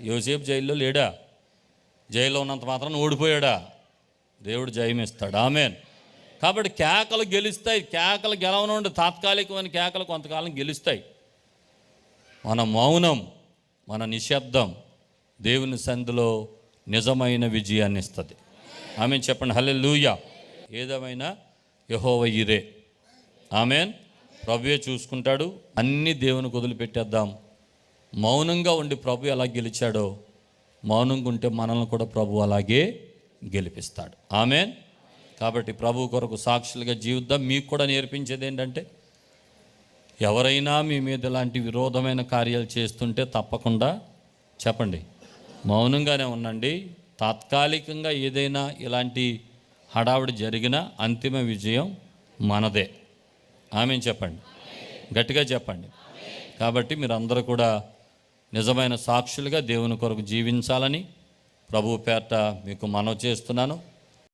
యోసేపు జైల్లో లేడా? జైల్లో ఉన్నంత మాత్రం ఓడిపోయాడా? దేవుడు జయమిస్తాడు. ఆమేన్. కాబట్టి కేకలు గెలుస్తాయి. కేకలు గెలవనుండి తాత్కాలికమైన కేకలు కొంతకాలం గెలుస్తాయి. మన మౌనం, మన నిశ్శబ్దం దేవుని సన్నిధిలో నిజమైన విజయాన్ని ఇస్తుంది. ఆమేన్ చెప్పండి. హల్లెలూయా. ఏదేమైనా యెహోవా ఈరే. ఆమేన్. ప్రభువే చూసుకుంటాడు. అన్నీ దేవునికి వదిలిపెట్టేద్దాం. మౌనంగా ఉండి ప్రభు ఎలా గెలిచాడో మౌనంగా ఉంటే మనల్ని కూడా ప్రభు అలాగే గెలిపిస్తాడు. ఆమేన్. కాబట్టి ప్రభు కొరకు సాక్షులుగా జీవిద్దాం. మీకు కూడా నేర్పించేది ఏంటంటే, ఎవరైనా మీ మీద ఇలాంటి విరోధమైన కార్యాలు చేస్తుంటే తప్పకుండా చెప్పండి, మౌనంగానే ఉండండి. తాత్కాలికంగా ఏదైనా ఇలాంటి హడావుడి జరిగినా అంతిమ విజయం మనదే. ఆమేన్ చెప్పండి, గట్టిగా చెప్పండి. కాబట్టి మీరందరూ కూడా నిజమైన సాక్షులుగా దేవుని కొరకు జీవించాలని ప్రభు పేరట మీకు మనవి చేస్తున్నాను.